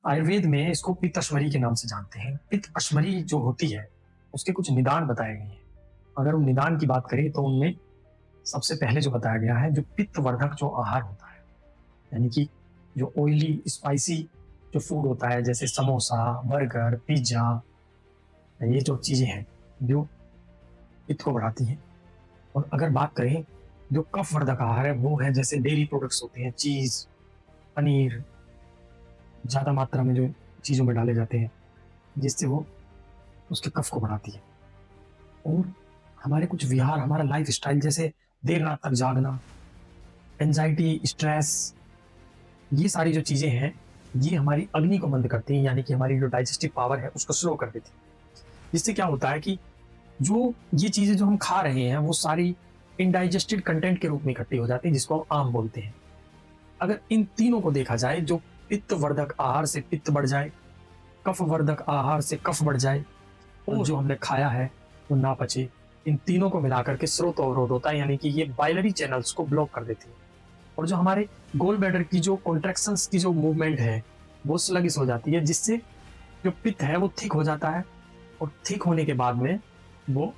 आयुर्वेद में इसको पित्तश्मरी के नाम से जानते हैं। पित्तश्मरी जो होती है, उसके कुछ निदान बताए गए हैं। अगर हम निदान की बात करें तो उनमें सबसे पहले जो बताया गया है, जो पित्तवर्धक जो आहार होता है, यानी कि जो ऑयली, स्पाइसी जो फूड होता है, जैसे समोसा, बर्गर, पिज़्ज़ा, ये जो चीज़ें हैं, जो पित्त को बढ़ाती हैं। और अगर बात करें जो कफवर्धक आहार है, वो है जैसे डेयरी प्रोडक्ट्स होते हैं, चीज़, पनीर, ज़्यादा मात्रा में जो चीज़ों में डाले जाते हैं, जिससे वो उसके कफ को बढ़ाती है। और हमारे कुछ विहार, हमारा लाइफ़स्टाइल, जैसे देर रात तक जागना, एंग्ज़ायटी, स्ट्रेस, ये सारी जो चीज़ें हैं, ये हमारी अग्नि को मंद करती हैं, यानी कि हमारी जो डाइजेस्टिव पावर है, उसको स्लो कर देती है। जिससे क्या होता है कि जो ये चीज़ें जो हम खा रहे हैं, वो सारी इनडाइजेस्टेड कंटेंट के रूप में इकट्ठी हो जाती हैं, जिसको हम आम बोलते हैं। अगर इन तीनों को देखा जाए, जो पित्तवर्धक आहार से पित्त बढ़ जाए, कफवर्धक आहार से कफ बढ़ जाए, और जो हमने खाया है वो ना पचे, इन तीनों को मिलाकर के स्रोत अवरोध होता है, यानी कि ये बाइलरी चैनल्स को ब्लॉक कर देती है। और जो हमारे गोल ब्लैडर की जो कॉन्ट्रैक्शंस की जो मूवमेंट है, वो स्लगिश हो जाती है, जिससे जो पित्त है वो थिक हो जाता है, और थिक होने के बाद में वो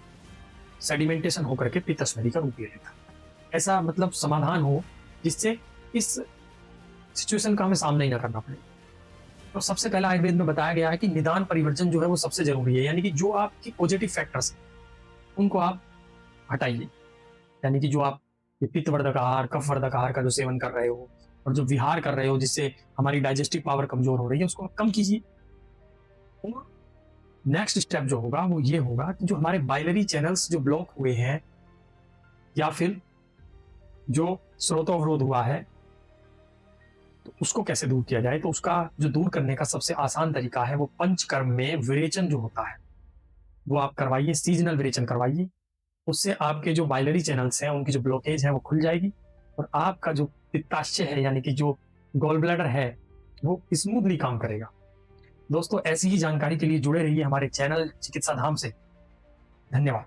सेडिमेंटेशन होकर के पित्तश्मरी का रूप ले लेता है। ऐसा मतलब समाधान हो जिससे इस सिचुएशन का हमें सामना ही ना करना पड़े। तो सबसे पहला आयुर्वेद में बताया गया है कि निदान परिवर्जन जो है वो सबसे जरूरी है, यानी कि जो आपकी पॉजिटिव फैक्टर्स हैं, उनको आप हटाइए। यानी कि जो आप ये पित्तवर्धक आहार, कफवर्धक आहार का जो सेवन कर रहे हो, और जो विहार कर रहे हो जिससे हमारी डाइजेस्टिव पावर कमजोर हो रही है, उसको कम कीजिए। और नेक्स्ट स्टेप जो होगा वो ये होगा कि जो हमारे बाइलरी चैनल्स जो ब्लॉक हुए हैं, या फिर जो स्रोतोवरोध हुआ है, तो उसको कैसे दूर किया जाए। तो उसका जो दूर करने का सबसे आसान तरीका है, वो पंचकर्म में विरेचन जो होता है, वो आप करवाइए, सीजनल विरेचन करवाइए। उससे आपके जो बाइलरी चैनल्स हैं, उनकी जो ब्लॉकेज है वो खुल जाएगी, और आपका जो पित्ताशय है, यानी कि जो गॉल ब्लैडर है, वो स्मूथली काम करेगा। दोस्तों, ऐसी ही जानकारी के लिए जुड़े रहिए हमारे चैनल चिकित्सा धाम से। धन्यवाद।